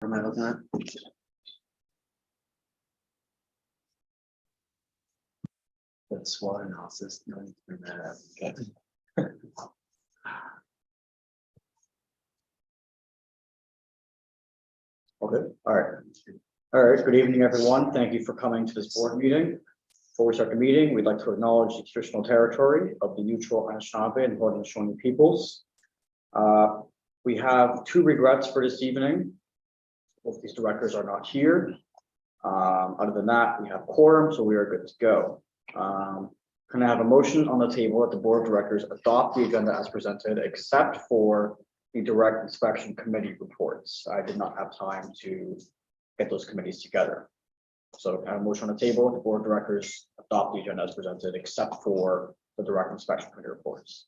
Am I looking at? That SWOT analysis. No, you can bring that up. Okay. Okay, all right. All right, good evening, everyone. Thank you for coming to this board meeting. Before we start the meeting, we'd like to acknowledge the traditional territory of the neutral Anishinaabe and Haudenosaunee peoples. We have two regrets for this evening. Both these directors are not here. Other than that, we have quorum, so we are good to go. Can I have a motion on the table that the board of directors adopt the agenda as presented, except for the direct inspection committee reports? I did not have time to get those committees together. So I have a motion on the table, the board of directors adopt the agenda as presented, except for the direct inspection committee reports.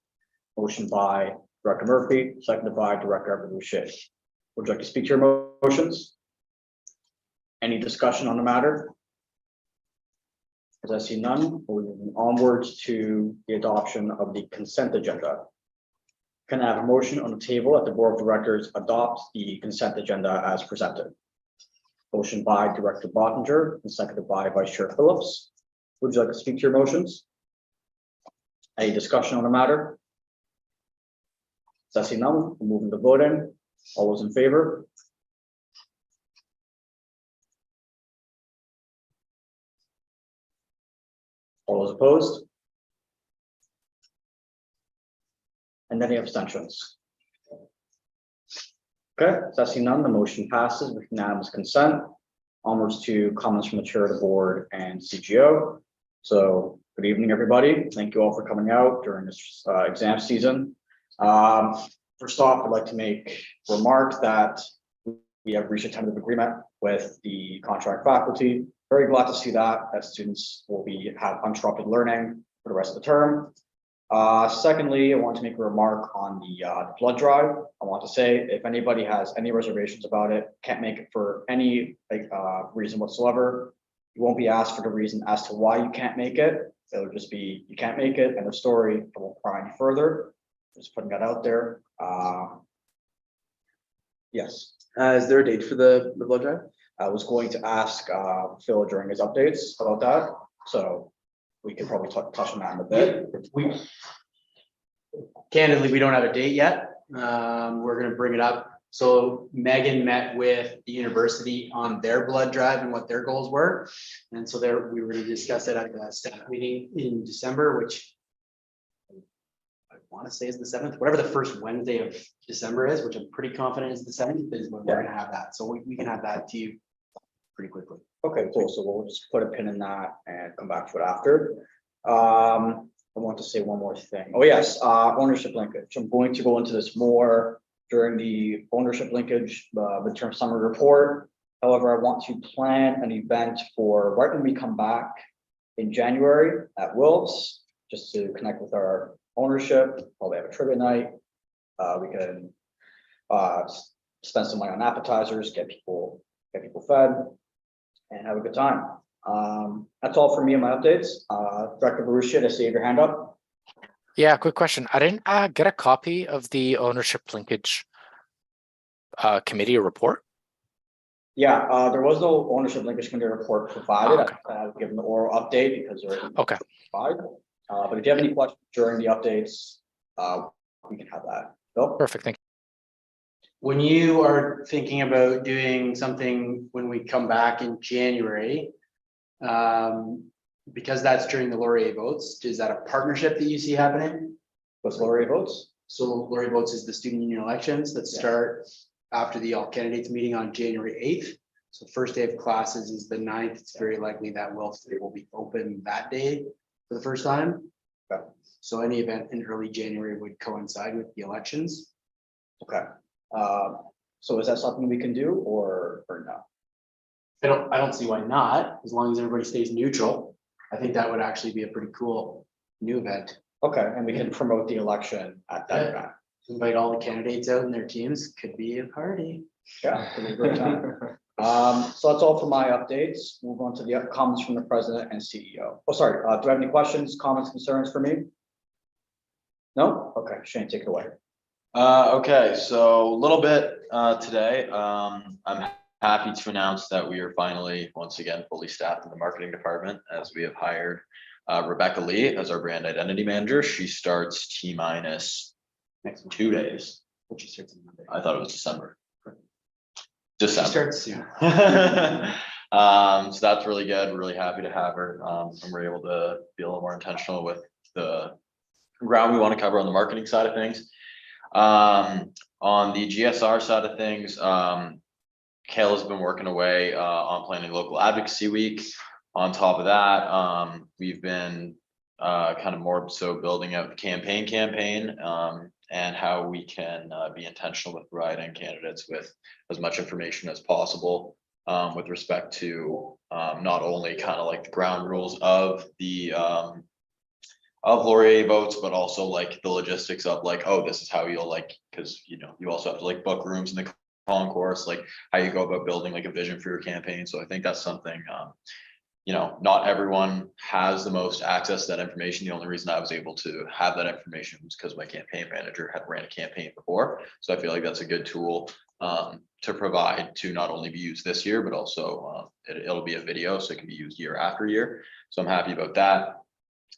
Motion by Director Murphy, seconded by Director Boucher. Would you like to speak to your motions? Any discussion on the matter? As I see none, we're moving onwards to the adoption of the consent agenda. Can I have a motion on the table that the board of directors adopt the consent agenda as presented? Motion by Director Bottinger and seconded by Vice Chair Phillips. Would you like to speak to your motions? Any discussion on the matter? As I see none, we're moving to voting. All those in favor? All those opposed? And any abstentions? Okay, so I see none, the motion passes with unanimous consent. Onwards to comments from the chair of the board and CGO. So good evening, everybody. Thank you all for coming out during this exam season. First off, I'd like to make a remark that we have reached a tentative agreement with the contract faculty. Very glad to see that students will have uninterrupted learning for the rest of the term. Secondly, I want to make a remark on the blood drive. I want to say if anybody has any reservations about it, can't make it for any reason whatsoever, you won't be asked for the reason as to why you can't make it. It'll just be you can't make it, and the story. I won't pry any further. Just putting that out there. Yes. Is there a date for the blood drive? I was going to ask Phil during his updates about that, so we could probably touch on that in a bit. Candidly, we don't have a date yet. We're going to bring it up. So Megan met with the university on their blood drive and what their goals were. And so we were going to discuss it at the staff meeting in December, which I want to say is the 7th, whatever the first Wednesday of December is, which I'm pretty confident is the 7th, is when we're going to have that. So we can have that to you pretty quickly. Okay, cool. So we'll just put a pin in that and come back to it after. I want to say one more thing. Oh yes, ownership linkage. I'm going to go into this more during the ownership linkage midterm summary report. However, I want to plan an event for right when we come back in January at Wilkes, just to connect with our ownership. Probably have a trivia night. We can spend some money on appetizers, get people fed, and have a good time. That's all for me and my updates. Director Baruchia, I see you have your hand up. Yeah, quick question. I didn't get a copy of the ownership linkage committee report. Yeah, there was no ownership linkage committee report provided. Okay. I've given the oral update because they're Okay. provided. But if you have any questions during the updates, we can have that. Bill? Perfect. Thank you. When you are thinking about doing something when we come back in January, because that's during the Laurier votes, is that a partnership that you see happening? What's Laurier votes? So Laurier votes is the student union elections that start after the all candidates meeting on January 8th. So first day of classes is the 9th. It's very likely that Wilkes will be open that day for the first time. Okay. So any event in early January would coincide with the elections. Okay. So is that something we can do or no? I don't see why not, as long as everybody stays neutral. I think that would actually be a pretty cool new event. Okay, and we can promote the election at that Yeah. event. Invite all the candidates out and their teams, could be a party. Yeah, it'll be a great time. So that's all for my updates. Move on to the comments from the president and CEO. Oh, sorry. Do you have any questions, comments, concerns for me? No? Okay, Shane, take it away. Okay, so a little bit today. I'm happy to announce that we are finally, once again, fully staffed in the marketing department as we have hired Rebecca Lee as our brand identity manager. She starts T-minus Next one. 2 days. Which is starts on Monday. I thought it was December. She December. starts soon. So that's really good. We're really happy to have her. And we're able to be a little more intentional with the ground we want to cover on the marketing side of things. On the GSR side of things, Kayla's been working away on planning local advocacy week. On top of that, we've been kind of more so building out the campaign and how we can be intentional with providing candidates with as much information as possible with respect to not only kind of like the ground rules of the Laurier votes, but also like the logistics of like, oh, this is how you'll like, because you know, you also have to like book rooms in the concourse, like how you go about building like a vision for your campaign. So I think that's something you know, not everyone has the most access to that information. The only reason I was able to have that information was because my campaign manager had ran a campaign before. So I feel like that's a good tool to provide to not only be used this year, but also it'll be a video, so it can be used year after year. So I'm happy about that.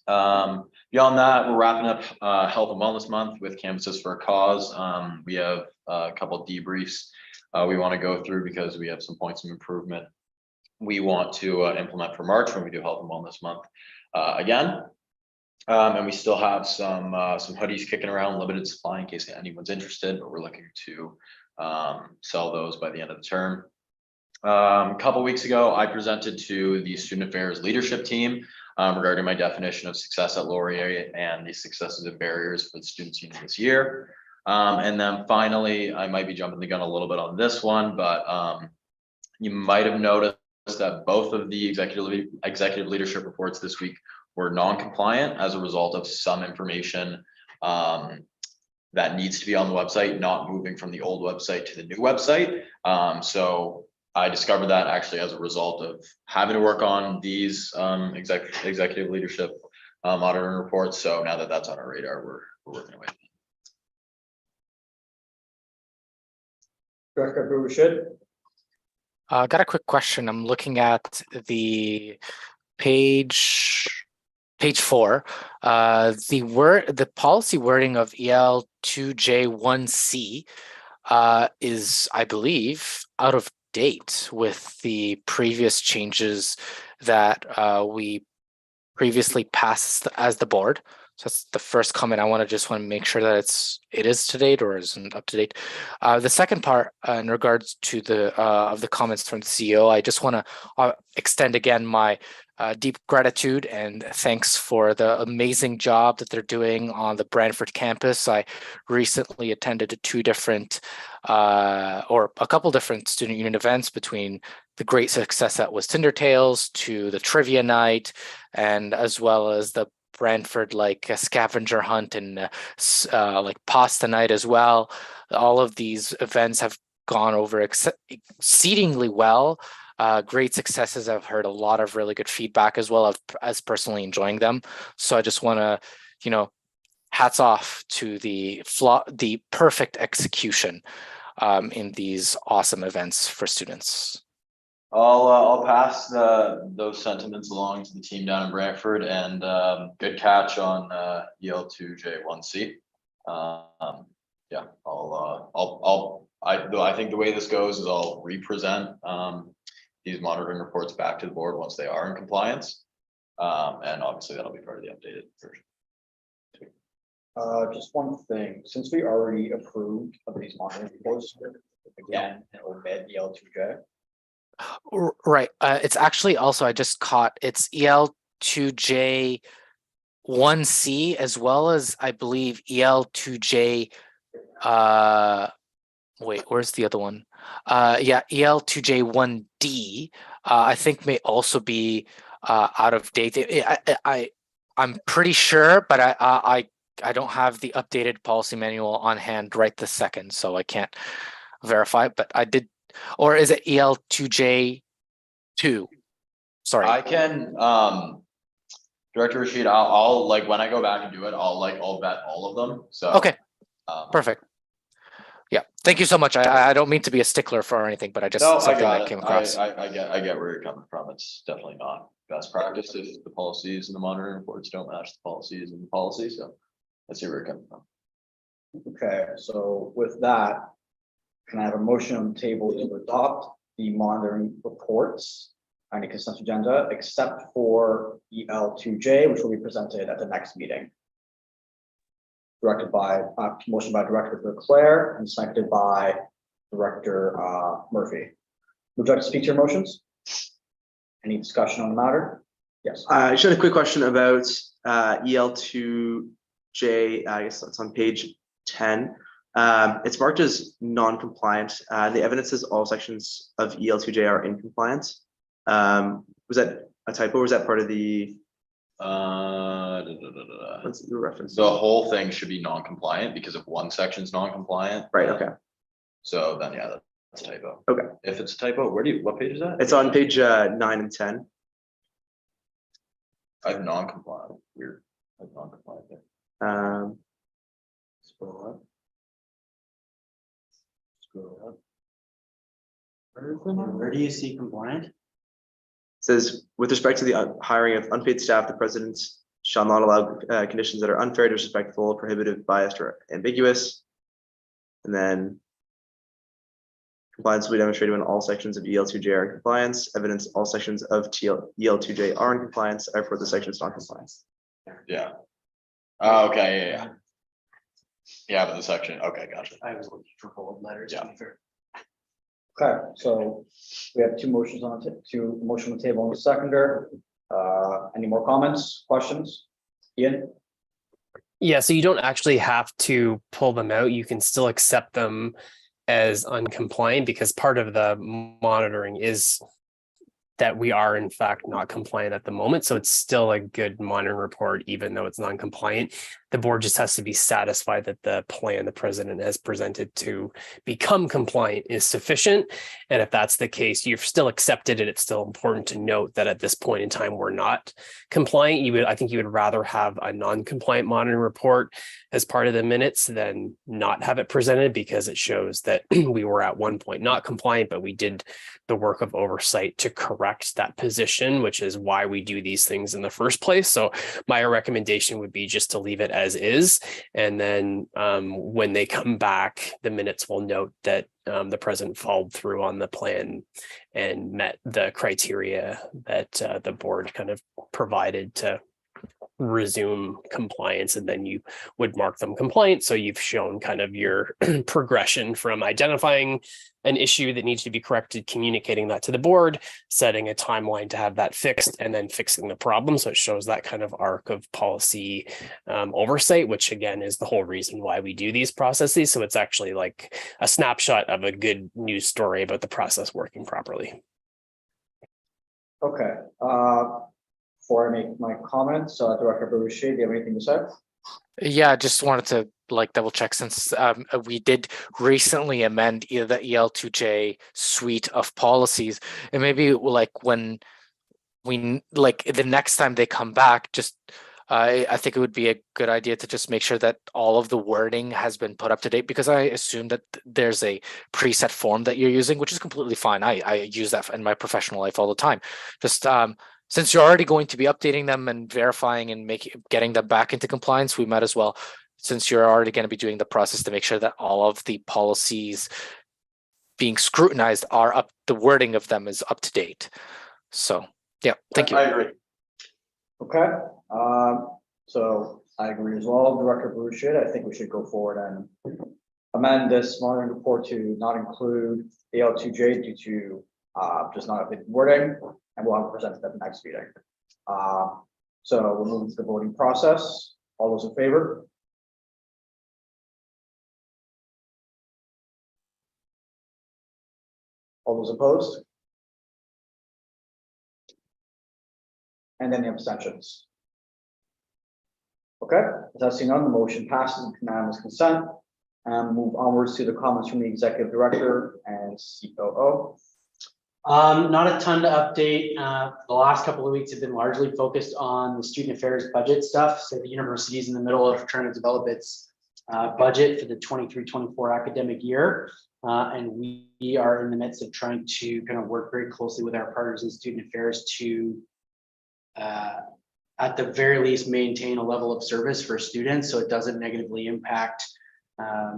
Beyond that, we're wrapping up Health and Wellness Month with Canvases for a Cause. We have a couple of debriefs we want to go through because we have some points of improvement we want to implement for March when we do Health and Wellness Month again. And we still have some hoodies kicking around, limited supply in case anyone's interested, but we're looking to sell those by the end of the term. A couple weeks ago, I presented to the Student Affairs leadership team regarding my definition of success at Laurier and the successes and barriers for the students union this year. And then finally, I might be jumping the gun a little bit on this one, but you might have noticed that both of the executive leadership reports this week were non-compliant as a result of some information that needs to be on the website, not moving from the old website to the new website. So I discovered that actually as a result of having to work on these executive leadership monitoring reports. So now that that's on our radar, we're working away. Director Boucher. Got a quick question. I'm looking at the page 4. The policy wording of EL2J1C is, I believe, out of date with the previous changes that we previously passed as the board. So that's the first comment. I want to make sure that it is to date or isn't up to date. The second part in regards to the of the comments from the CEO, I just want to extend again my deep gratitude and thanks for the amazing job that they're doing on the Brantford campus. I recently attended 2 different or a couple different student union events, between the great success that was Tinder Tales to the trivia night, and as well as the Brantford like a scavenger hunt and like pasta night as well. All of these events have gone over exceedingly well. Great successes. I've heard a lot of really good feedback as well as personally enjoying them. So I just want to, you know, hats off to the perfect execution in these awesome events for students. I'll pass those sentiments along to the team down in Brantford, and good catch on EL2J1C. Yeah, I think the way this goes is I'll represent these monitoring reports back to the board once they are in compliance, and obviously that'll be part of the updated version. Just one thing, since we already approved of these monitoring reports, again, and omit EL2J. Right. It's actually also, I just caught, it's EL2J1C as well as, I believe, EL2J. Wait, where's the other one? Yeah, EL2J1D. I think may also be out of date. I'm pretty sure, but I don't have the updated policy manual on hand right this second, so I can't verify. But I did. Or is it EL2J2? Sorry. I can, Director Rashid, I'll like when I go back and do it, I'll vet all of them. So Okay. Perfect. Yeah. Thank you so much. I don't mean to be a stickler for anything, but I just No, I something got that it. came across. I get where you're coming from. It's definitely not best practice if the policies and the monitoring reports don't match the policies and the policy, so. I see where you're coming from. Okay, so with that, can I have a motion on the table to adopt the monitoring reports on the consent agenda, except for EL2J, which will be presented at the next meeting? Directed by, motion by Director Leclerc and seconded by Director Murphy. Would you like to speak to your motions? Any discussion on the matter? Yes. I just had a quick question about EL2J, I guess that's on page 10. It's marked as non-compliant. The evidence says all sections of EL2J are in compliance. Was that a typo or was that part of the, what's the reference? The whole thing should be non-compliant because if one section's non-compliant. Right, okay. So then, yeah, that's a typo. Okay. If it's a typo, what page is that? It's on page 9 and 10. I have non-compliant, weird. I have non-compliant there. Scroll up. Scroll up. Where do you see compliant? Says, with respect to the hiring of unpaid staff, the president shall not allow conditions that are unfair, disrespectful, prohibitive, biased, or ambiguous. And then compliance will be demonstrated when all sections of EL2J are in compliance. Evidence all sections of EL2J are in compliance. I report the sections non-compliance. Yeah. Oh, okay, yeah. Yeah, but the section, okay, gotcha. I was looking for bold letters. to be fair. Okay, so we have two motions on the table on the seconder. Any more comments, questions? Ian? Yeah, so you don't actually have to pull them out. You can still accept them as uncompliant because part of the monitoring is that we are in fact not compliant at the moment. So it's still a good monitoring report, even though it's non-compliant. The board just has to be satisfied that the plan the president has presented to become compliant is sufficient. And if that's the case, you've still accepted it. It's still important to note that at this point in time, we're not compliant. I think you would rather have a non-compliant monitoring report as part of the minutes than not have it presented, because it shows that we were at one point not compliant, but we did the work of oversight to correct that position, which is why we do these things in the first place. So my recommendation would be just to leave it as is. And then when they come back, the minutes will note that the president followed through on the plan and met the criteria that the board kind of provided to resume compliance, and then you would mark them compliant. So you've shown kind of your progression from identifying an issue that needs to be corrected, communicating that to the board, setting a timeline to have that fixed, and then fixing the problem. So it shows that kind of arc of policy oversight, which again is the whole reason why we do these processes. So it's actually like a snapshot of a good news story about the process working properly. Okay, before I make my comments, Director Barucci, do you have anything to say? Yeah, I just wanted to double check, since we did recently amend the EL2J suite of policies, and maybe when we the next time they come back, just I think it would be a good idea to just make sure that all of the wording has been put up to date, because I assume that there's a preset form that you're using, which is completely fine. I use that in my professional life all the time. Just since you're already going to be updating them and verifying and getting them back into compliance, we might as well, since you're already going to be doing the process, to make sure that all of the policies being scrutinized are the wording of them is up to date. So yeah, thank you. I agree. Okay, so I agree as well, Director Barucci. I think we should go forward and amend this monitoring report to not include AL2J due to just not updated wording, and we'll have it presented at the next meeting. So we'll move to the voting process. All those in favor? All those opposed? And then the abstentions. Okay, as I see none, the motion passes with unanimous consent. And move onwards to the comments from the Executive Director and COO. Not a ton to update. The last couple of weeks have been largely focused on the student affairs budget stuff. So the university is in the middle of trying to develop its budget for the 23-24 academic year. And we are in the midst of trying to kind of work very closely with our partners in student affairs to at the very least maintain a level of service for students so it doesn't negatively impact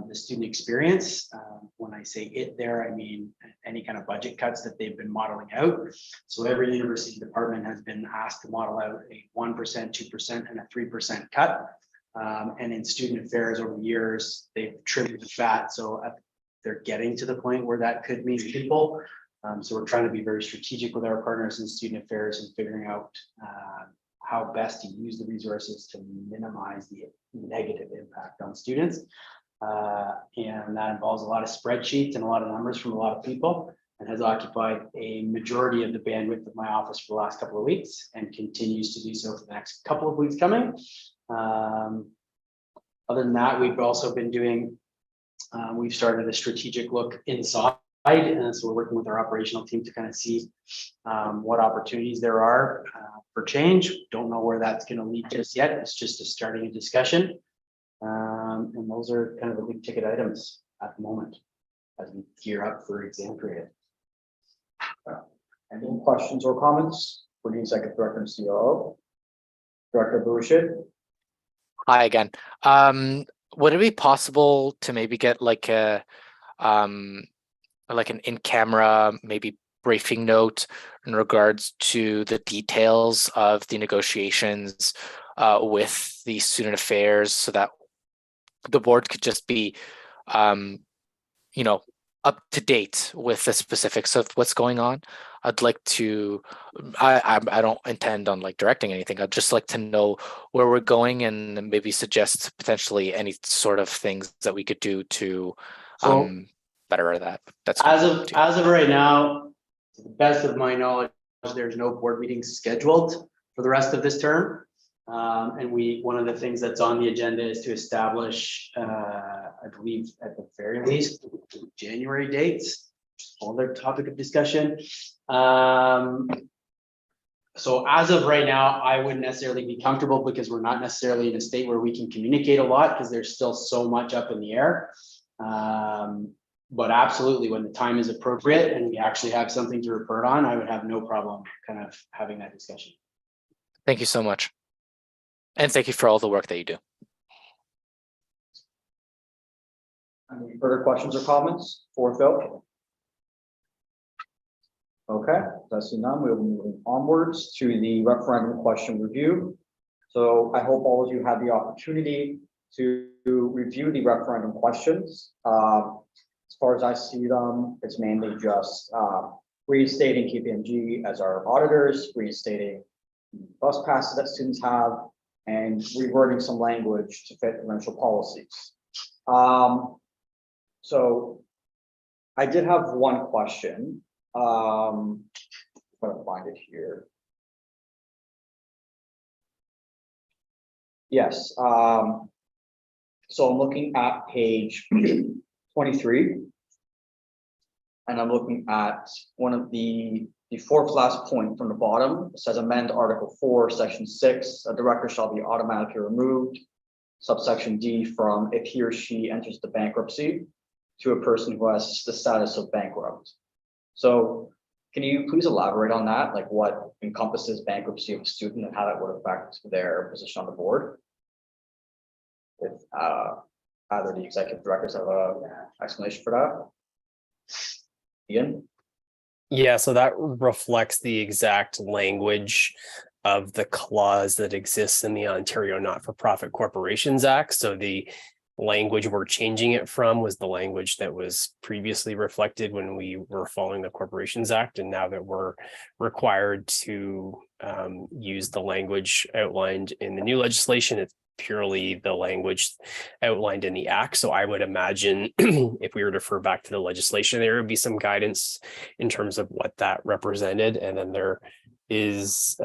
the student experience. When I say it there, I mean any kind of budget cuts that they've been modeling out. So every university department has been asked to model out a 1%, 2%, and a 3% cut. And in student affairs over the years, they've trimmed the fat. So they're getting to the point where that could mean people. So we're trying to be very strategic with our partners in student affairs and figuring out how best to use the resources to minimize the negative impact on students. And that involves a lot of spreadsheets and a lot of numbers from a lot of people, and has occupied a majority of the bandwidth of my office for the last couple of weeks and continues to do so for the next couple of weeks coming. Other than that, we've also been doing, we've started a strategic look inside. And so we're working with our operational team to kind of see what opportunities there are for change. Don't know where that's going to lead just yet. It's just starting a discussion. And those are kind of the big ticket items at the moment as we gear up for exam period. Any questions or comments for the executive director and COO? Director Boucher? Hi again. Would it be possible to maybe get like a like an in-camera maybe briefing note in regards to the details of the negotiations with the student affairs, so that the board could just be you know, up to date with the specifics of what's going on? I'd like to, I don't intend on like directing anything. I'd just like to know where we're going and maybe suggest potentially any sort of things that we could do to better that. That's As of right now, to the best of my knowledge, there's no board meetings scheduled for the rest of this term. And one of the things that's on the agenda is to establish, I believe at the very least, January dates, another topic of discussion. So as of right now, I wouldn't necessarily be comfortable because we're not necessarily in a state where we can communicate a lot because there's still so much up in the air. But absolutely, when the time is appropriate and we actually have something to report on, I would have no problem kind of having that discussion. Thank you so much. And thank you for all the work that you do. Any further questions or comments for Phil? Okay, I see none. We'll be moving onwards to the referendum question review. So I hope all of you had the opportunity to review the referendum questions. As far as I see them, it's mainly just reinstating KPMG as our auditors, reinstating bus passes that students have, and rewording some language to fit provincial policies. So I did have one question. I'm gonna find it here. Yes. So I'm looking at page 23. And I'm looking at one of the fourth last point from the bottom. It says amend Article 4, Section 6. A director shall be automatically removed, subsection D, from if he or she enters the bankruptcy to a person who has the status of bankrupt. So can you please elaborate on that? Like what encompasses bankruptcy of a student and how that would affect their position on the board? If either the executive directors have an explanation for that. Ian? Yeah, so that reflects the exact language of the clause that exists in the Ontario Not-for-Profit Corporations Act. So the language we're changing it from was the language that was previously reflected when we were following the Corporations Act. And now that we're required to use the language outlined in the new legislation, it's purely the language outlined in the act. So I would imagine if we were to refer back to the legislation, there would be some guidance in terms of what that represented. And then there is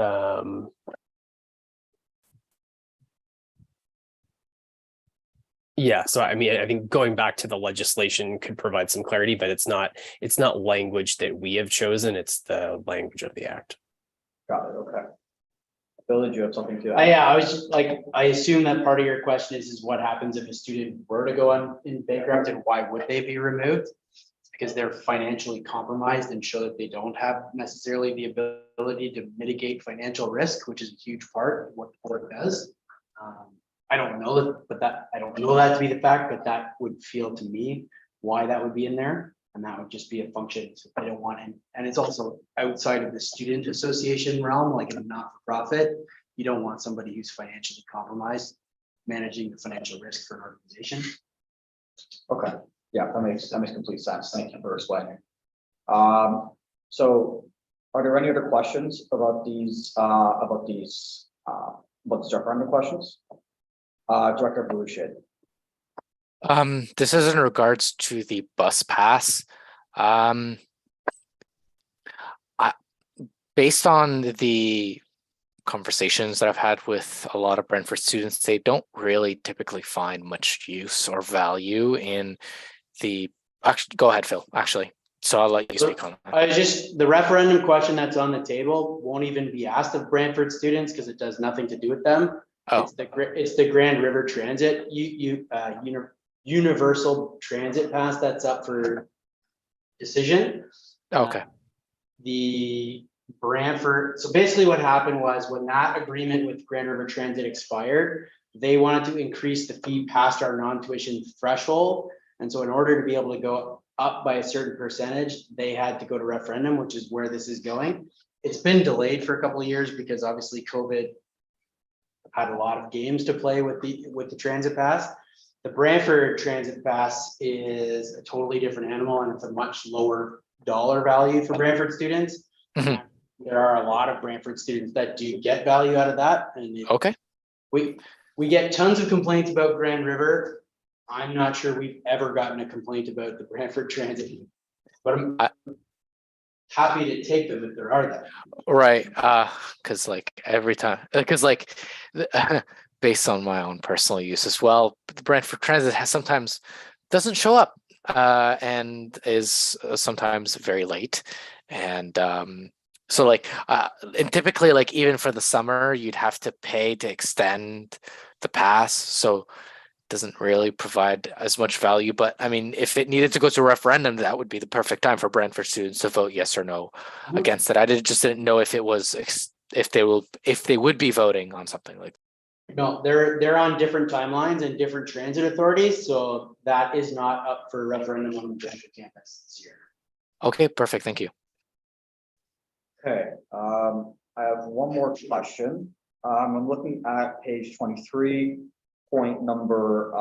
yeah, so I mean, I think going back to the legislation could provide some clarity, but it's not language that we have chosen, it's the language of the act. Got it, okay. Bill, did you have something to add? Yeah, I was just like, I assume that part of your question is what happens if a student were to go on in bankrupt and why would they be removed? It's because they're financially compromised and show that they don't have necessarily the ability to mitigate financial risk, which is a huge part of what the board does. I don't know that, but I don't know that to be the fact, but that would feel to me why that would be in there. And that would just be a function. So I don't want it. And it's also outside of the student association realm, like in a not-for-profit. You don't want somebody who's financially compromised managing the financial risk for an organization. Okay, yeah, that makes complete sense. Thank you for explaining. So are there any other questions about these referendum questions? Director Boucher. This is in regards to the bus pass. Based on the conversations that I've had with a lot of Brantford students, they don't really typically find much use or value in the, actually, go ahead, Phil, actually. So I'll let you speak on that. The referendum question that's on the table won't even be asked of Brantford students because it does nothing to do with them. Oh. It's the Grand River Transit, universal transit pass that's up for decision. Okay. The Brantford, so basically what happened was when that agreement with Grand River Transit expired, they wanted to increase the fee past our non-tuition threshold. And so in order to be able to go up by a certain percentage, they had to go to referendum, which is where this is going. It's been delayed for a couple of years because obviously COVID had a lot of games to play with the transit pass. The Brantford Transit Pass is a totally different animal and it's a much lower dollar value for Brantford students. Mhm. There are a lot of Brantford students that do get value out of that. And Okay. we get tons of complaints about Grand River. I'm not sure we've ever gotten a complaint about the Brantford Transit, but I'm happy to take them if there are that. Right. Because like every time, because like based on my own personal use as well, the Brantford Transit sometimes doesn't show up and is sometimes very late. And so like and typically like even for the summer, you'd have to pay to extend the pass. So doesn't really provide as much value. But I mean, if it needed to go to a referendum, that would be the perfect time for Brantford students to vote yes or no against it. I didn't know if it was if they would be voting on something like. No, they're on different timelines and different transit authorities, so that is not up for referendum on the Brantford campus this year. Okay, perfect. Thank you. Okay, I have one more question. I'm looking at page 23, point number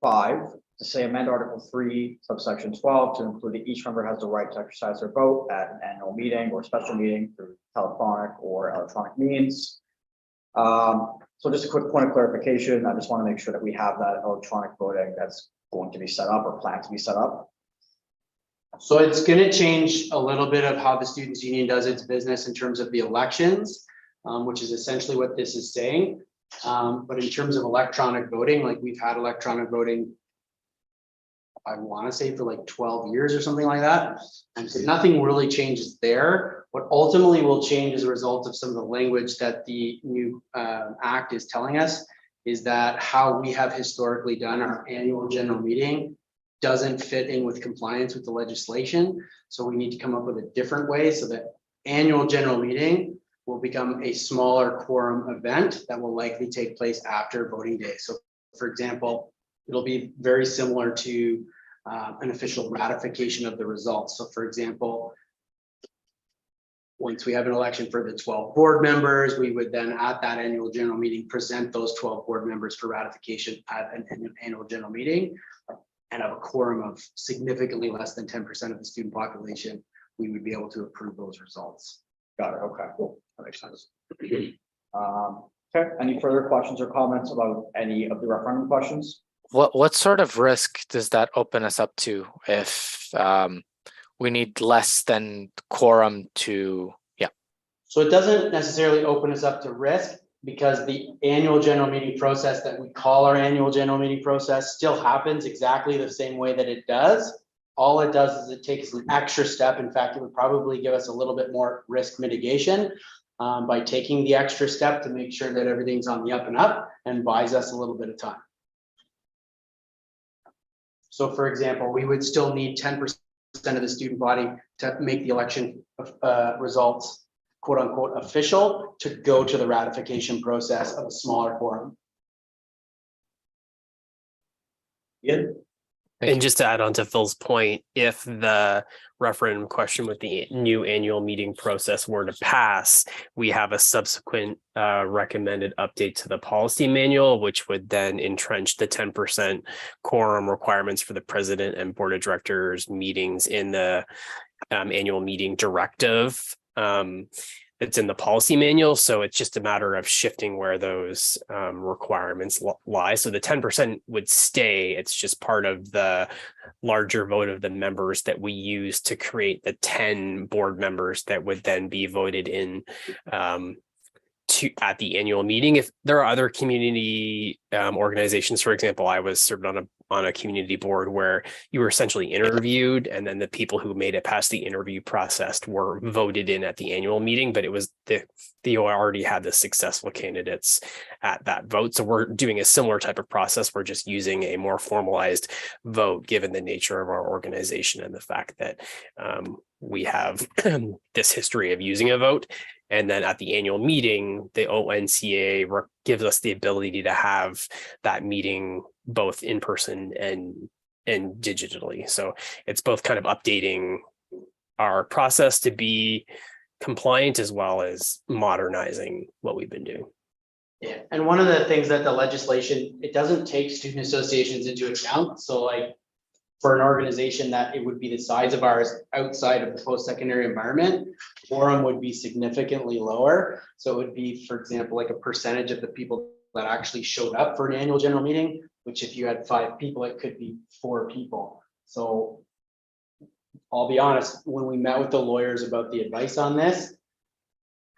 5, to say amend Article 3, subsection 12, to include that each member has the right to exercise their vote at an annual meeting or special meeting through telephonic or electronic means. So just a quick point of clarification. I just want to make sure that we have that electronic voting that's going to be set up or planned to be set up. So it's going to change a little bit of how the Students' Union does its business in terms of the elections, which is essentially what this is saying. But in terms of electronic voting, like we've had electronic voting, I want to say for like 12 years or something like that. And so nothing really changes there. What ultimately will change as a result of some of the language that the new act is telling us is that how we have historically done our annual general meeting doesn't fit in with compliance with the legislation. So we need to come up with a different way so that annual general meeting will become a smaller quorum event that will likely take place after voting day. So for example, it'll be very similar to an official ratification of the results. So for example, once we have an election for the 12 board members, we would then at that annual general meeting present those 12 board members for ratification at an annual general meeting. And of a quorum of significantly less than 10% of the student population, we would be able to approve those results. Got it. Okay, cool. That makes sense. Okay, any further questions or comments about any of the referendum questions? What sort of risk does that open us up to if we need less than quorum to, yeah. So it doesn't necessarily open us up to risk because the annual general meeting process that we call our annual general meeting process still happens exactly the same way that it does. all it does is it takes an extra step. In fact, it would probably give us a little bit more risk mitigation by taking the extra step to make sure that everything's on the up and up and buys us a little bit of time. So for example, we would still need 10% of the student body to make the election results, quote unquote, official to go to the ratification process of a smaller quorum. Ian? And just to add on to Phil's point, if the referendum question with the new annual meeting process were to pass, we have a subsequent recommended update to the policy manual, which would then entrench the 10% quorum requirements for the president and board of directors meetings in the annual meeting directive. It's in the policy manual, so it's just a matter of shifting where those requirements lie. So the 10% would stay. It's just part of the larger vote of the members that we use to create the 10 board members that would then be voted in at the annual meeting. If there are other community organizations, for example, I was served on a community board where you were essentially interviewed, and then the people who made it past the interview process were voted in at the annual meeting, but it was they already had the successful candidates at that vote. So we're doing a similar type of process. We're just using a more formalized vote given the nature of our organization and the fact that we have this history of using a vote. And then at the annual meeting, the ONCA gives us the ability to have that meeting both in person and digitally. So it's both kind of updating our process to be compliant as well as modernizing what we've been doing. Yeah, and one of the things that the legislation, it doesn't take student associations into account. So like for an organization that it would be the size of ours outside of the post-secondary environment, quorum would be significantly lower. So it would be, for example, like a percentage of the people that actually showed up for an annual general meeting, which if you had 5 people, it could be 4 people. So I'll be honest, when we met with the lawyers about the advice on this,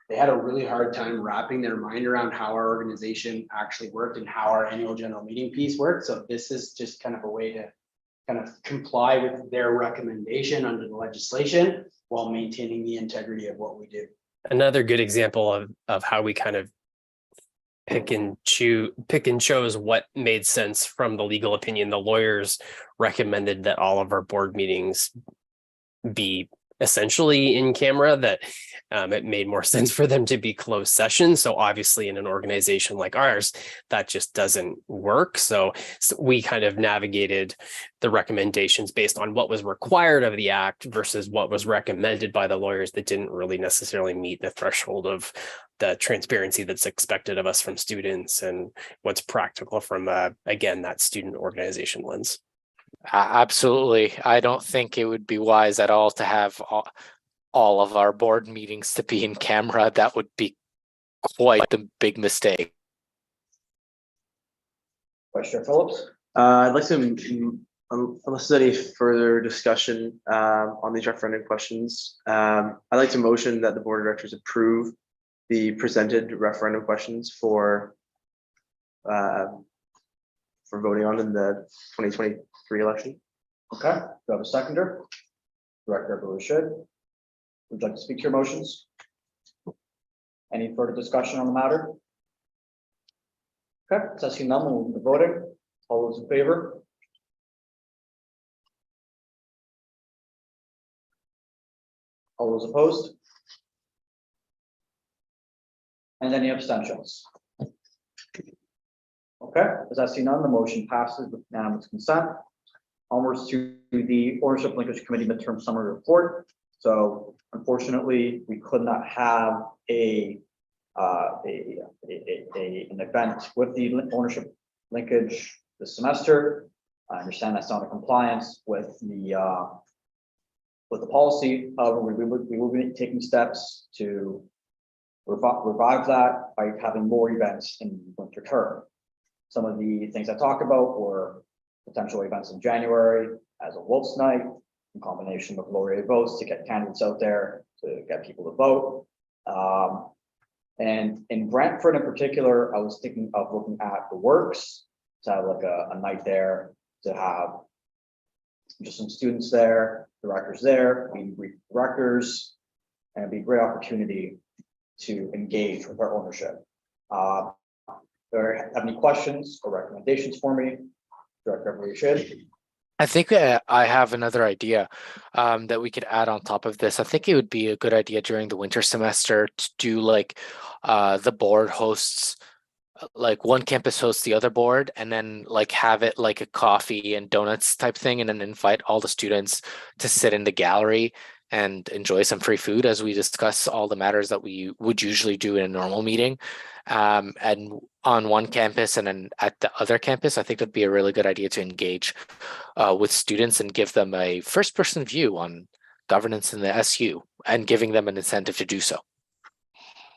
they had a really hard time wrapping their mind around how our organization actually worked and how our annual general meeting piece worked. So this is just kind of a way to kind of comply with their recommendation under the legislation while maintaining the integrity of what we do. Another good example of how we kind of pick and chose what made sense from the legal opinion. The lawyers recommended that all of our board meetings be essentially in camera, that it made more sense for them to be closed session. So obviously in an organization like ours, that just doesn't work. So we kind of navigated the recommendations based on what was required of the act versus what was recommended by the lawyers that didn't really necessarily meet the threshold of the transparency that's expected of us from students and what's practical from, again, that student organization lens. Absolutely. I don't think it would be wise at all to have all of our board meetings to be in camera. That would be quite the big mistake. Question, Phillips? I'd like to, unless there's any further discussion on these referendum questions, I'd like to motion that the board of directors approve the presented referendum questions for voting on in the 2023 election. Okay, do I have a seconder? Director Belushi. Would you like to speak to your motions? Any further discussion on the matter? Okay, so I see none, we'll move to voting. All those in favor? All those opposed? And any abstentions? Okay, as I see none, the motion passes with unanimous consent. Onwards to the Ownership Linkage Committee midterm summary report. So unfortunately, we could not have an event with the ownership linkage this semester. I understand that's not in compliance with the policy. However, we will be taking steps to revive that by having more events in winter term. Some of the things I talked about were potential events in January as a Wolf's Night, in combination with laureate votes to get candidates out there to get people to vote. And in Brantford in particular, I was thinking of looking at the works to have like a night there to have just some students there, directors there, we meet directors. And it'd be a great opportunity to engage with our ownership. There have any questions or recommendations for me? Director Rashid? I think I have another idea that we could add on top of this. I think it would be a good idea during the winter semester to do like the board hosts, like one campus hosts the other board, and then like have it like a coffee and donuts type thing, and then invite all the students to sit in the gallery and enjoy some free food as we discuss all the matters that we would usually do in a normal meeting. And on one campus and then at the other campus, I think that'd be a really good idea to engage with students and give them a first person view on governance in the SU and giving them an incentive to do so.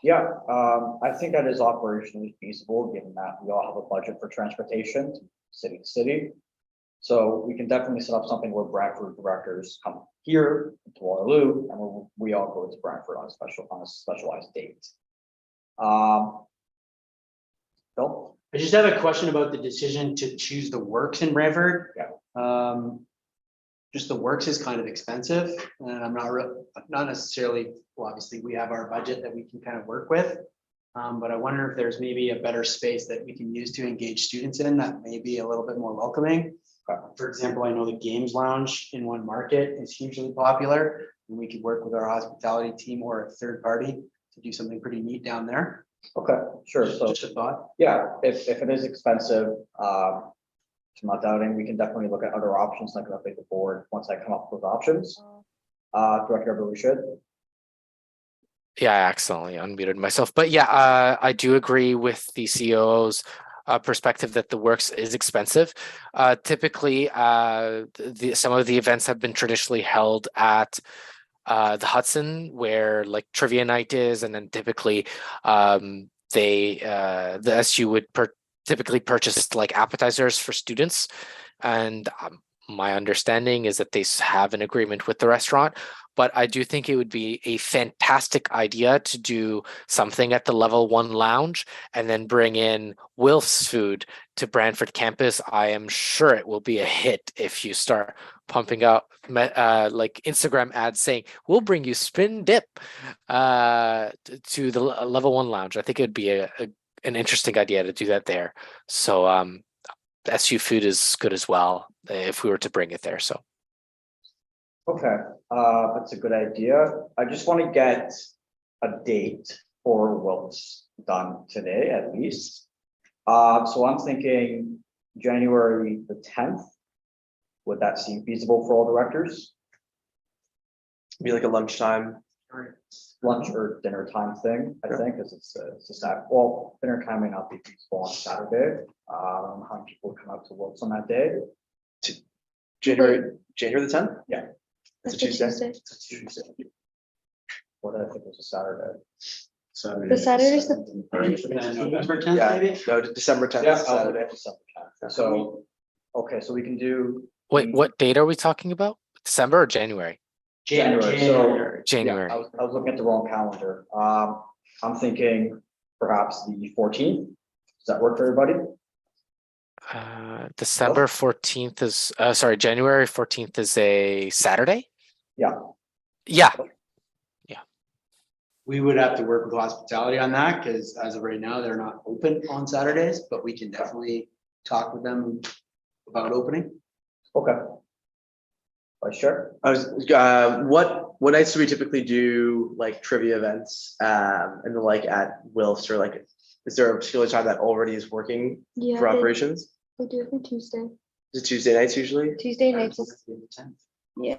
Yeah, I think that is operationally feasible, given that we all have a budget for transportation, city to city. So we can definitely set up something where Brantford directors come here to Waterloo, and we all go to Brantford on a specialized date. Phil? I just have a question about the decision to choose the Works in Brantford. Just the Works is kind of expensive, and I'm not necessarily, well, obviously we have our budget that we can kind of work with. But I wonder if there's maybe a better space that we can use to engage students in that may be a little bit more welcoming. For example, I know the Games Lounge in One Market is hugely popular, and we could work with our hospitality team or a third party to do something pretty neat down there. Okay, sure. So Just a thought. yeah, if it is expensive, I'm not doubting, we can definitely look at other options, like update the board once I come up with options. Director Everly should. Yeah, I accidentally unmuted myself, but yeah, I do agree with the CEO's perspective that the Works is expensive. Typically, some of the events have been traditionally held at the Hudson, where like trivia night is, and then typically the SU would typically purchase like appetizers for students, and my understanding is that they have an agreement with the restaurant. But I do think it would be a fantastic idea to do something at the level 1 lounge and then bring in Wilf's food to Brantford campus. I am sure it will be a hit if you start pumping out like Instagram ads saying, we'll bring you spin dip to the level 1 lounge. I think it would be an interesting idea to do that there. So SU food is good as well if we were to bring it there. So. Okay, that's a good idea. I just want to get a date for what's done today, at least. So I'm thinking January the 10th. Would that seem feasible for all directors? Be like a lunchtime. Lunch or dinner time thing, I think, because it's a Saturday. Well, dinner time may not be feasible on Saturday. I don't know how many people come out to work on that day. January the 10th? Yeah. It's a Tuesday. It's a Tuesday. What did I think was a Saturday? Saturday. The Saturday's November 10th, Yeah, maybe? no, December 10th. Yeah, Saturday. December 10th. So, okay, so we can do. Wait, what date are we talking about? December or January? January, so. January. Yeah, I was looking at the wrong calendar. I'm thinking perhaps the 14th. Does that work for everybody? December 14th is sorry, January 14th is a Saturday? Yeah. Yeah. We would have to work with hospitality on that, because as of right now, they're not open on Saturdays, but we can definitely talk with them about opening. Okay. Sure. I was, what nights do we typically do like trivia events, and the like at Wilf's, or like, is there a particular time that already is working Yeah, for operations? they do it for Tuesday. Is it Tuesday nights usually? Tuesday nights is, yeah,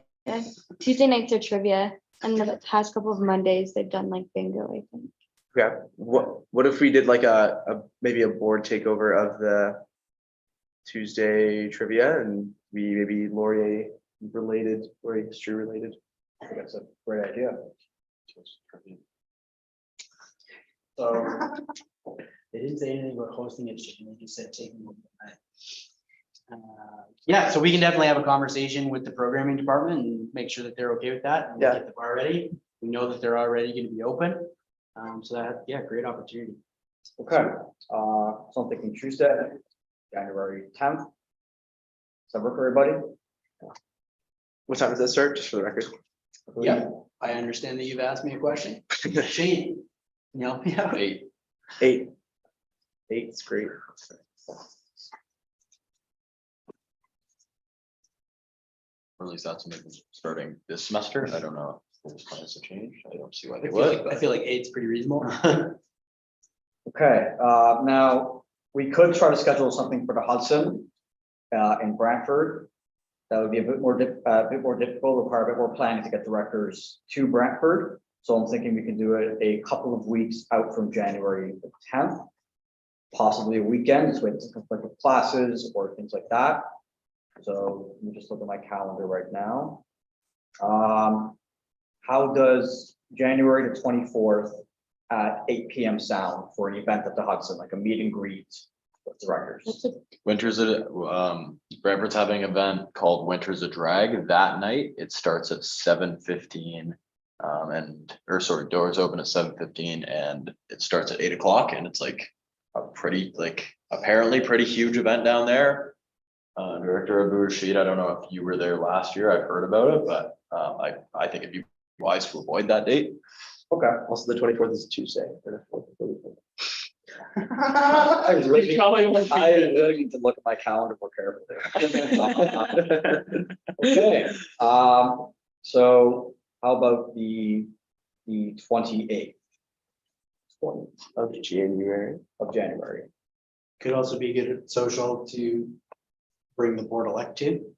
Tuesday nights are trivia, and the past couple of Mondays, they've done like bingo, I think. Okay, what if we did like a maybe a board takeover of the Tuesday trivia, and we maybe Laurier history related? I think that's a great idea. So, They didn't say anything about hosting it, they just said taking over the night. Yeah, so we can definitely have a conversation with the programming department and make sure that they're okay with that. And Yeah. get the bar ready. We know that they're already gonna be open. So that, yeah, great opportunity. okay, so I'm thinking Tuesday, January 10th. Does that work for everybody? What time does that start, just for the record? Yeah, I understand that you've asked me a question. Shane, can you help me out? 8. 8. 8 is great. Or at least that's maybe starting this semester. I don't know if there's plans to change. I don't see why I they feel would. like, I but- feel like eight's pretty reasonable. Okay, now, we could try to schedule something for the Hudson in Brantford. That would be a bit more difficult, require a bit more planning to get directors to Brantford. So I'm thinking we can do it a couple of weeks out from January the 10th. Possibly a weekend, so it's conflict with classes or things like that. So let me just look at my calendar right now. How does January the 24th at 8 PM sound for an event at the Hudson, like a meet and greet with directors? That's a- Winter's Brantford's having an event called Winter's a Drag that night. It starts at 7:15. Doors open at 7:15 and it starts at 8 o'clock and it's like a pretty, apparently pretty huge event down there. Director Abu Rashid, I don't know if you were there last year. I've heard about it, but I think it'd be wise to avoid that date. Okay. Also, the 24th is a Tuesday. I really need to look at my calendar more carefully. Okay, so how about the 28th Of January. of January? Could also be good at social to bring the board elect to.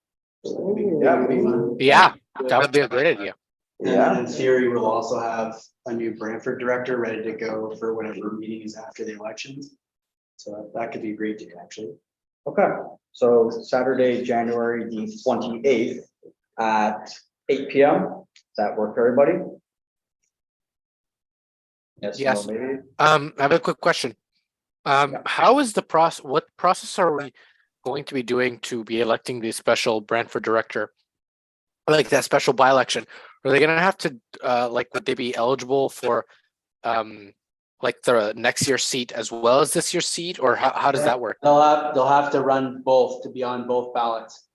So that could be- Yeah. that could be fun. Yeah, that would be a great idea. And then in theory, we'll also have a new Brantford director ready to go for whatever meeting is after the elections. So that could be great too, actually. Okay, so Saturday, January the 28th at 8 PM. Does that work for everybody? Yes, no, Yes. maybe? I have a quick question. How is the process, what process are we going to be doing to be electing the special Brantford director? Like that special by-election, are they gonna have to, would they be eligible for, like the next year's seat as well as this year's seat, or how does that work? They'll have to run both to be on both ballots.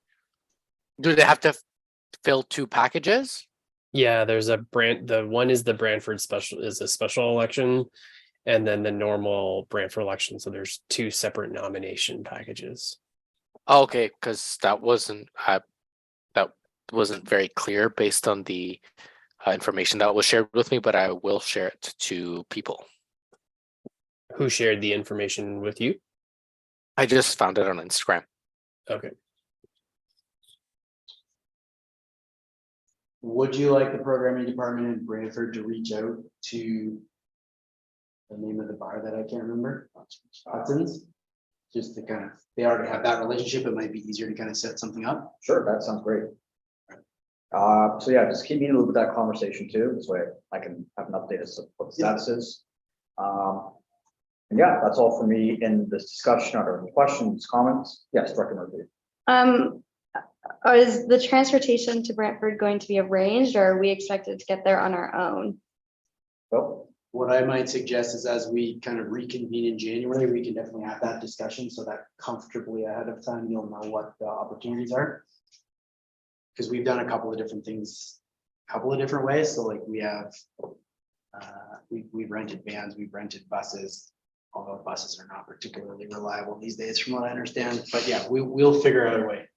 Do they have to fill two packages? Yeah, there's the one is the Brantford special is a special election. And then the normal Brantford election. So there's two separate nomination packages. Okay, because that wasn't very clear based on the information that was shared with me, but I will share it to people. Who shared the information with you? I just found it on Instagram. Okay. Would you like the programming department in Brantford to reach out to the name of the bar that I can't remember? Hudson's? Just to kind of, they already have that relationship. It might be easier to kind of set something up. Sure, that sounds great. So yeah, just keep me in a loop with that conversation too, this way I can have an update as to what the status is. And yeah, that's all for me in this discussion. Are there any questions, comments? Yes, Director Murphy. Is the transportation to Brantford going to be arranged, or are we expected to get there on our own? Bill? What I might suggest is as we kind of reconvene in January, we can definitely have that discussion so that comfortably ahead of time, you'll know what the opportunities are. Because we've done a couple of different things, a couple of different ways. So like we have, we've rented vans, we've rented buses. Although buses are not particularly reliable these days from what I understand, but yeah, we'll figure out a way.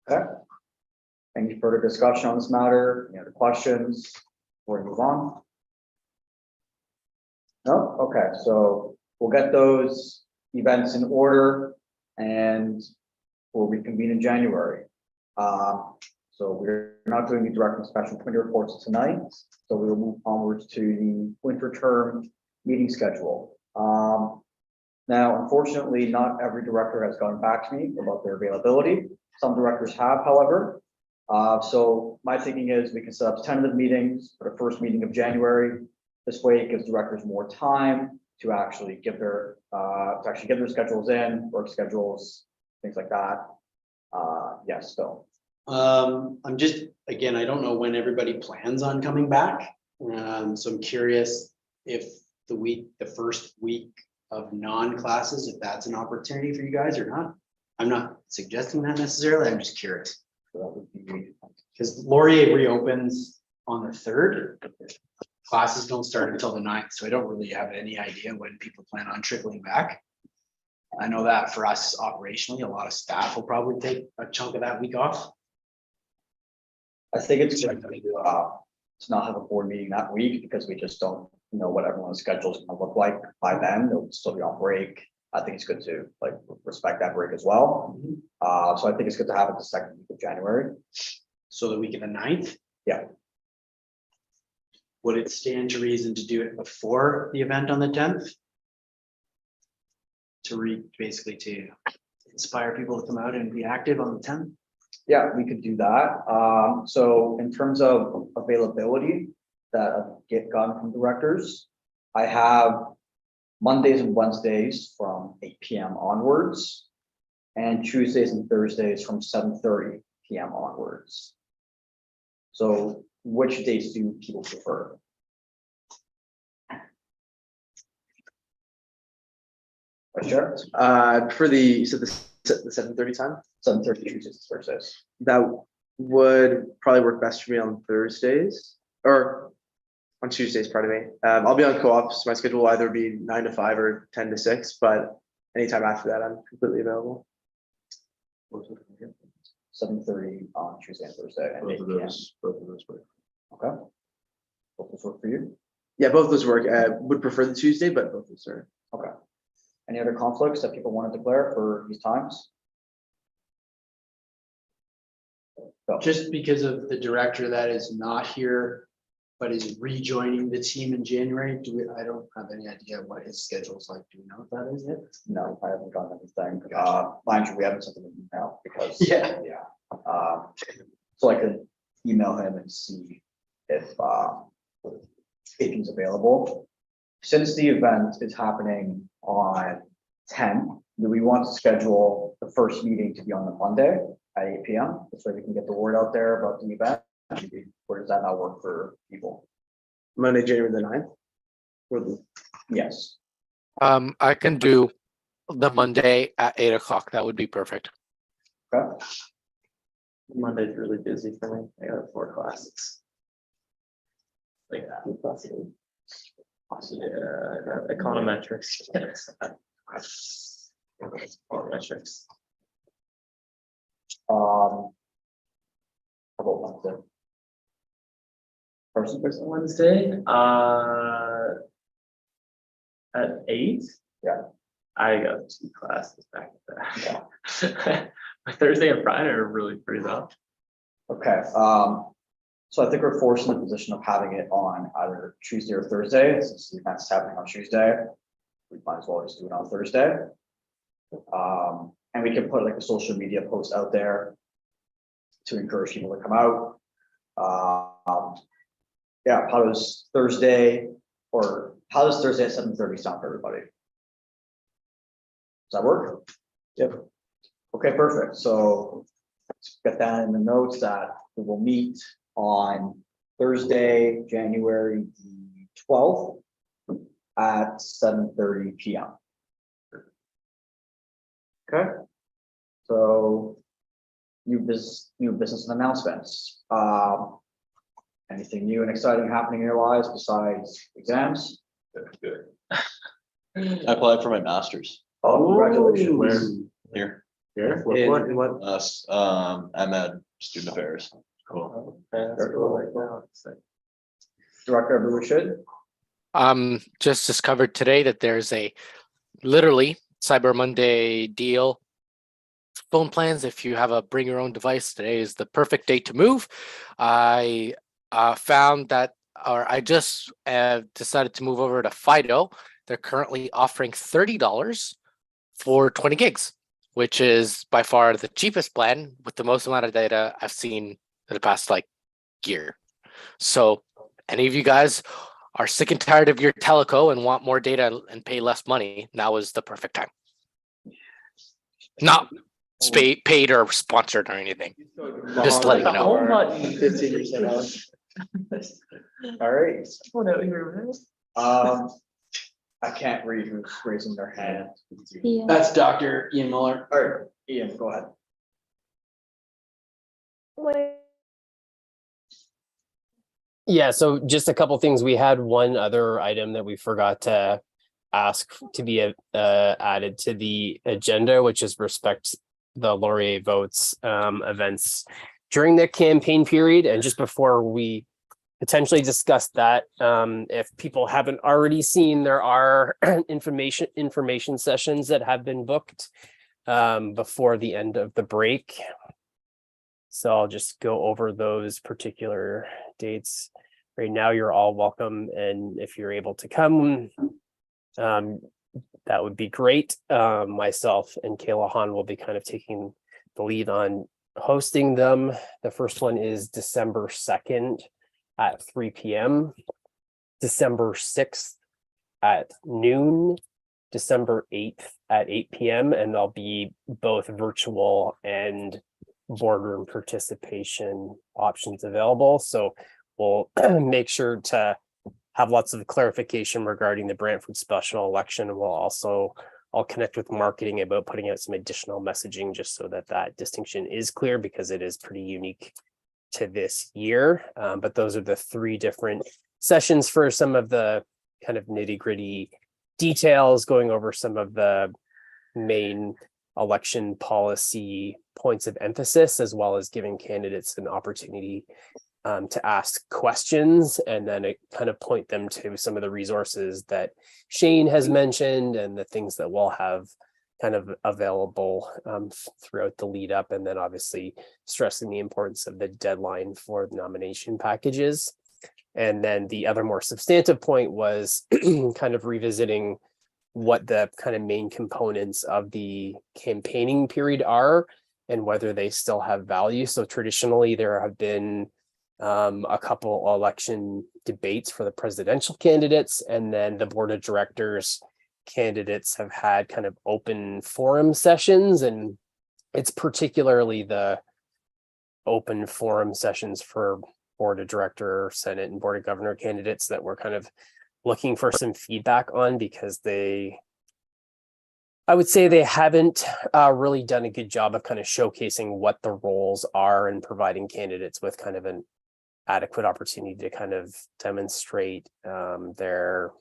Okay. Any further discussion on this matter? Any other questions before we move on? No? Okay, so we'll get those events in order and we'll reconvene in January. So we're not doing the direct and special committee reports tonight, so we will move onwards to the winter term meeting schedule. Now, unfortunately, not every director has gotten back to me about their availability. Some directors have, however. So my thinking is we can set up tentative meetings for the first meeting of January. This way it gives directors more time to actually get their schedules in, work schedules, things like that. Yes, Phil. I'm just, again, I don't know when everybody plans on coming back. So I'm curious if the first week of non-classes, if that's an opportunity for you guys or not. I'm not suggesting that necessarily, I'm just curious. So that would be, Because Laurier reopens on the 3rd. Classes don't start until the 9th, so I don't really have any idea when people plan on trickling back. I know that for us operationally, a lot of staff will probably take a chunk of that week off. I think it's good to not have a board meeting that week because we just don't know what everyone's schedule is gonna look like by then. They'll still be on break. I think it's good to like respect that break as well. So I think it's good to have it the second week of January. So the week of the 9th. Yeah. Would it stand to reason to do it before the event on the 10th? Basically to inspire people to come out and be active on the 10th? Yeah, we could do that. So in terms of availability that I've gotten from directors, I have Mondays and Wednesdays from 8 PM onwards, and Tuesdays and Thursdays from 7:30 PM onwards. So which days do people prefer? Vice Chair? For you said the 7:30 time, 7:30 Tuesdays and Thursdays. that would probably work best for me on Thursdays or on Tuesdays, pardon me. I'll be on co-op, so my schedule will either be 9 to 5 or 10 to 6, but anytime after that, I'm completely available. 7:30 on Tuesday and Thursday. And 8 PM. Both of those work. Okay. Both those work for you? Yeah, both those work. Would prefer the Tuesday, but both those are. Okay. Any other conflicts that people want to declare for these times? Go. Just because of the director that is not here, but is rejoining the team in January, I don't have any idea what his schedule is like. Do you know what that is yet? No, I haven't gotten anything. Mind you, we haven't sent them an email because. Yeah. Yeah. So I could email him and see if he's available. Since the event is happening on 10, do we want to schedule the first meeting to be on the Monday at 8 PM? So we can get the word out there about the event. Or does that not work for people? Monday, January the 9th. Or the- Yes. I can do the Monday at 8 o'clock. That would be perfect. Okay. Monday's really busy for me. I got 4 classes. Like that. Yeah, I got econometrics. Econometrics. How about Wednesday? Person? Wednesday, at 8? Yeah. I got 2 classes back to back. My Thursday and Friday are really free though. Okay, so I think we're forced in the position of having it on either Tuesday or Thursday, since the event's happening on Tuesday. We might as well just do it on Thursday. And we can put like a social media post out there to encourage people to come out. Yeah, how does Thursday at 7:30 sound for everybody? Does that work? Yep. Okay, perfect. So let's get that in the notes that we will meet on Thursday, January the 12th at 7:30 PM. Okay. So new business and announcements. Anything new and exciting happening in your lives besides exams? Good. I applied for my master's Oh, congratulations. Where? here, Here? In what? MED Student Affairs. Cool. That's cool. Like, wow, it's like- Director of Rushid. Just discovered today that there's a literally Cyber Monday deal. Phone plans, if you have a bring your own device, today is the perfect day to move. I found that, or I just decided to move over to Fido. They're currently offering $30 for 20 gigs, which is by far the cheapest plan with the most amount of data I've seen in the past like year. So any of you guys are sick and tired of your teleco and want more data and pay less money, now is the perfect time. Not paid or sponsored or anything. Just letting you know. Home button. 15% off. All right. Oh, no, you're- I can't read who's raising their hand. Yeah. That's Dr. Ian Muller. All right, Ian, go ahead. Yeah, so just a couple things. We had one other item that we forgot to ask to be added to the agenda, which is respect the Laurier votes events during the campaign period. And just before we potentially discuss that, if people haven't already seen, there are information sessions that have been booked before the end of the break. So I'll just go over those particular dates. Right now, you're all welcome, and if you're able to come, that would be great. Myself and Kayla Han will be kind of taking the lead on hosting them. The first one is December 2nd at 3 p.m., December 6th at noon, December 8th at 8 p.m., and they'll be both virtual and boardroom participation options available. So we'll make sure to have lots of clarification regarding the Brantford special election. And I'll connect with marketing about putting out some additional messaging just so that that distinction is clear, because it is pretty unique to this year. But those are the three different sessions for some of the kind of nitty-gritty details, going over some of the main election policy points of emphasis, as well as giving candidates an opportunity to ask questions, and then it kind of point them to some of the resources that Shane has mentioned and the things that we'll have kind of available throughout the lead up, and then obviously stressing the importance of the deadline for the nomination packages. And then the other more substantive point was kind of revisiting what the kind of main components of the campaigning period are and whether they still have value. So traditionally there have been a couple election debates for the presidential candidates, and then the board of directors candidates have had kind of open forum sessions, and it's particularly the open forum sessions for board of director, senate, and board of governor candidates that we're kind of looking for some feedback on, because I would say they haven't really done a good job of kind of showcasing what the roles are and providing candidates with kind of an adequate opportunity to kind of demonstrate their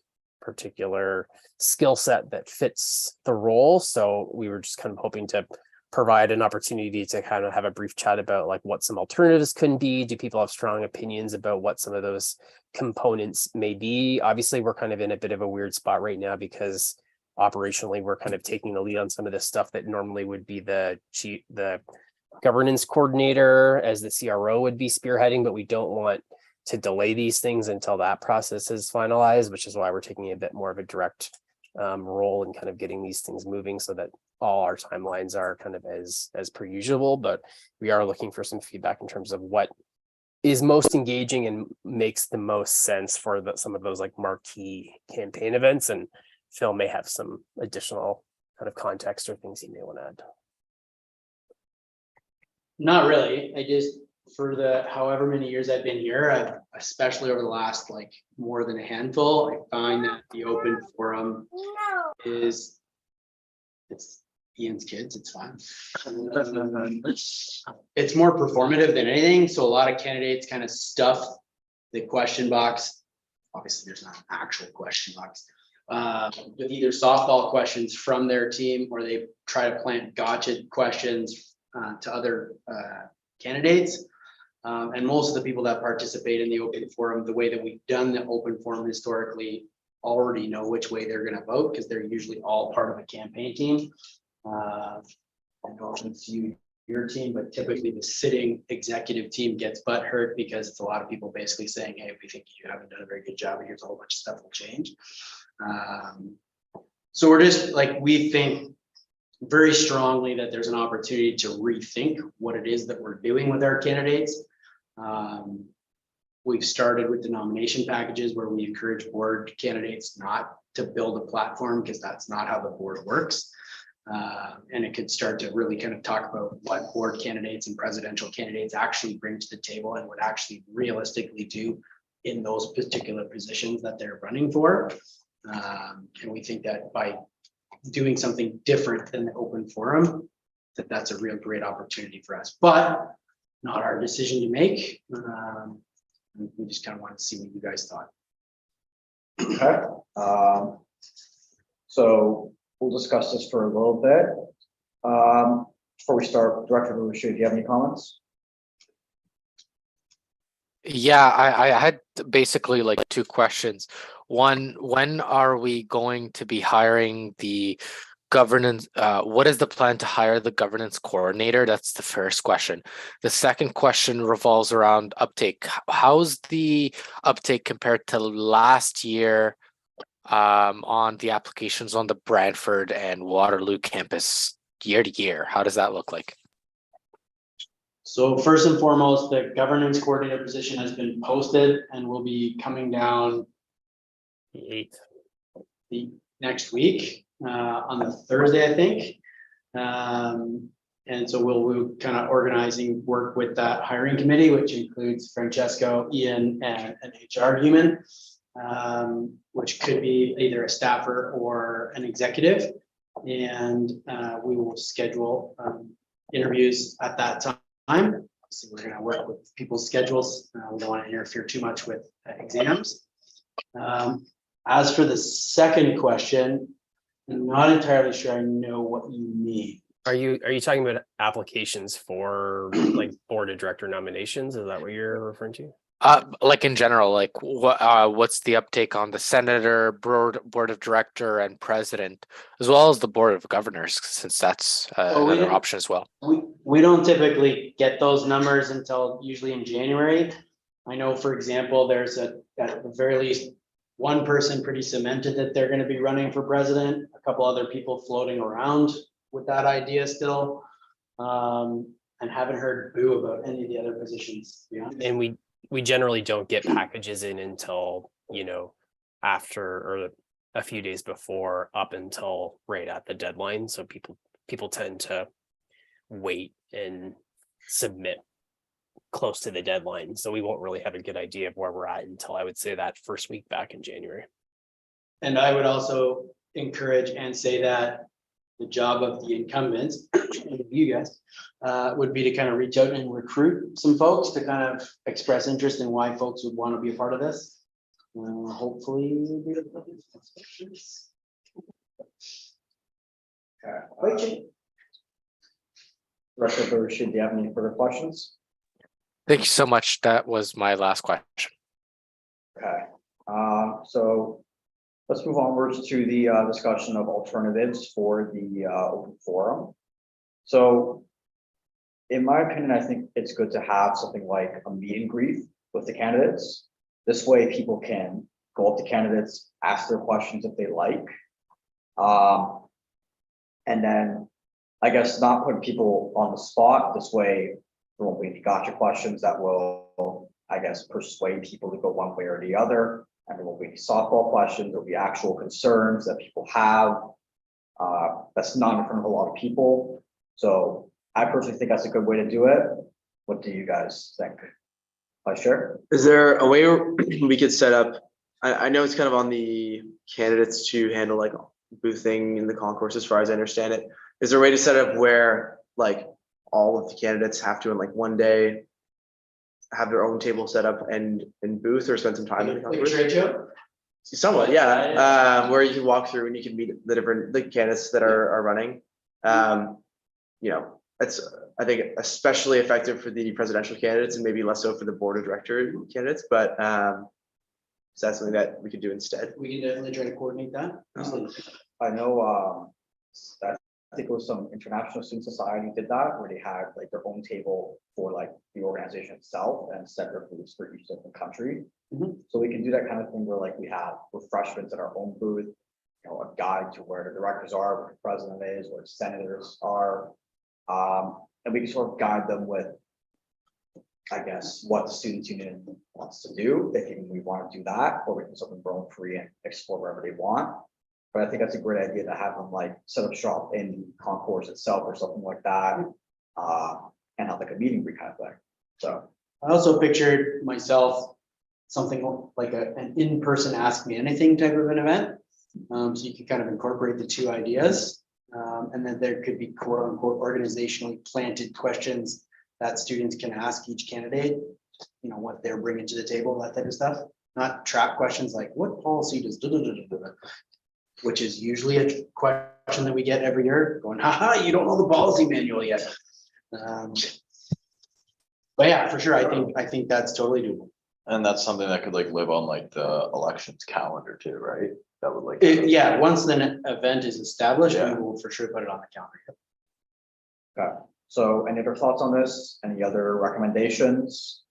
particular skill set that fits the role. So we were just kind of hoping to provide an opportunity to kind of have a brief chat about like what some alternatives can be. Do people have strong opinions about what some of those components may be? Obviously, we're kind of in a bit of a weird spot right now, because operationally we're kind of taking the lead on some of the stuff that normally would be the governance coordinator, as the CRO would be spearheading, but we don't want to delay these things until that process is finalized, which is why we're taking a bit more of a direct role in kind of getting these things moving, so that all our timelines are kind of as per usual. But we are looking for some feedback in terms of what is most engaging and makes the most sense for some of those like marquee campaign events. And Phil may have some additional kind of context or things he may want to add. Not really. I just, for the however many years I've been here, especially over the last like more than a handful, I find that the open forum it's Ian's kids, it's fine. It's more performative than anything. So a lot of candidates kind of stuff the question box. Obviously, there's not an actual question box. With either softball questions from their team, or they try to plant gotcha questions to other candidates. And most of the people that participate in the open forum, the way that we've done the open forum historically, already know which way they're going to vote, because they're usually all part of a campaign team. I know it's your team, but typically the sitting executive team gets butthurt because it's a lot of people basically saying, hey, we think you haven't done a very good job, and here's a whole bunch of stuff will change. So we're just like, we think very strongly that there's an opportunity to rethink what it is that we're doing with our candidates. We've started with the nomination packages, where we encourage board candidates not to build a platform, because that's not how the board works. And it could start to really kind of talk about what board candidates and presidential candidates actually bring to the table and would actually realistically do in those particular positions that they're running for. And we think that by doing something different than the open forum, that's a real great opportunity for us. But not our decision to make. We just kind of wanted to see what you guys thought. Okay, so we'll discuss this for a little bit. Before we start, Director Rushi, do you have any comments? Yeah, I had basically like two questions. One, when are we going to be hiring the governance? What is the plan to hire the governance coordinator? That's the first question. The second question revolves around uptake. How's the uptake compared to last year on the applications on the Brantford and Waterloo campus year to year? How does that look like? So first and foremost, the governance coordinator position has been posted and will be coming down The 8th. the next week, on the Thursday, I think. And so we'll kind of organizing work with that hiring committee, which includes Francesco, Ian, and an HR human, which could be either a staffer or an executive. And we will schedule interviews at that time. So we're gonna work with people's schedules. We don't want to interfere too much with exams. As for the second question, I'm not entirely sure I know what you mean. Are you talking about applications for like board of director nominations? Is that what you're referring to? Like in general, like what's the uptake on the senator, board of director, and president, as well as the board of governors, since that's another option as well. We don't typically get those numbers until usually in January. I know, for example, there's at the very least one person pretty cemented that they're going to be running for president, a couple other people floating around with that idea still. And haven't heard boo about any of the other positions, to be honest. And we generally don't get packages in until, after or a few days before, up until right at the deadline. So people tend to wait and submit close to the deadline. So we won't really have a good idea of where we're at until, I would say, that first week back in January. And I would also encourage and say that the job of the incumbents, you guys, would be to kind of reach out and recruit some folks to kind of express interest in why folks would want to be a part of this. Hopefully. We'll be able to do this. Director Rushi, do you have any further questions? Thank you so much. That was my last question. Okay, so let's move onwards to the discussion of alternatives for the open forum. So in my opinion, I think it's good to have something like a meet and greet with the candidates. This way people can go up to candidates, ask their questions if they like. And then I guess not put people on the spot. This way there won't be any gotcha questions that will, I guess, persuade people to go one way or the other. And there will be softball questions, there'll be actual concerns that people have. That's not in front of a lot of people. So I personally think that's a good way to do it. What do you guys think? Sure. Is there a way we could set up? I know it's kind of on the candidates to handle like boothing in the concourse, as far as I understand it. Is there a way to set up where like all of the candidates have to in like one day have their own table set up and booth, or spend some time in the concourse? Trade show? Somewhat, yeah. Where you can walk through and you can meet the candidates that are running. It's, I think, especially effective for the presidential candidates and maybe less so for the board of director candidates, but is that something that we could do instead? We can definitely try to coordinate that. I know that I think it was some international student society did that, where they had like their own table for like the organization itself and separate booths for each different country. So we can do that kind of thing where like we have refreshments at our own booth, a guide to where the directors are, where the president is, where the senators are. And we can sort of guide them with, I guess, what the students union wants to do, if even we want to do that, or we can sort of roam free and explore wherever they want. But I think that's a great idea to have them like set up shop in concourse itself or something like that, and have like a meeting greet kind of thing. So I also pictured myself something like an in-person Ask Me Anything type of an event. So you can kind of incorporate the two ideas. And then there could be quote unquote organizationally planted questions that students can ask each candidate, you know, what they're bringing to the table, that type of stuff. Not trap questions like, what policy does, da, da, da, da, da, which is usually a question that we get every year, going, haha, you don't know the policy manual yet. But yeah, for sure, I think that's totally doable. And that's something that could like live on like the elections calendar too, right? That would like. Yeah, once the event is established, we Yeah. will for sure put it on the calendar. Okay, so any other thoughts on this? Any other recommendations?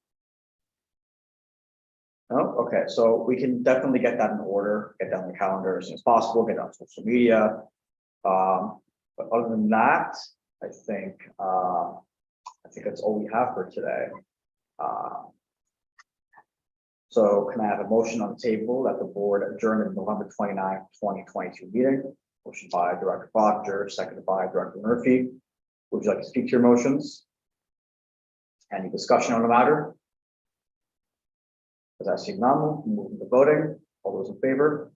No, okay, so we can definitely get that in order, get that on the calendar as soon as possible, get it on social media. But other than that, I think that's all we have for today. So can I have a motion on the table that the board adjourn the November 29th, 2022 meeting? Motion by Director Bodger, seconded by Director Murphy. Would you like to speak to your motions? Any discussion on the matter? As I see none, we'll move to voting. All those in favor?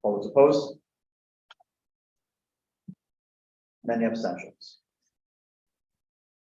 All those opposed? Many abstentions.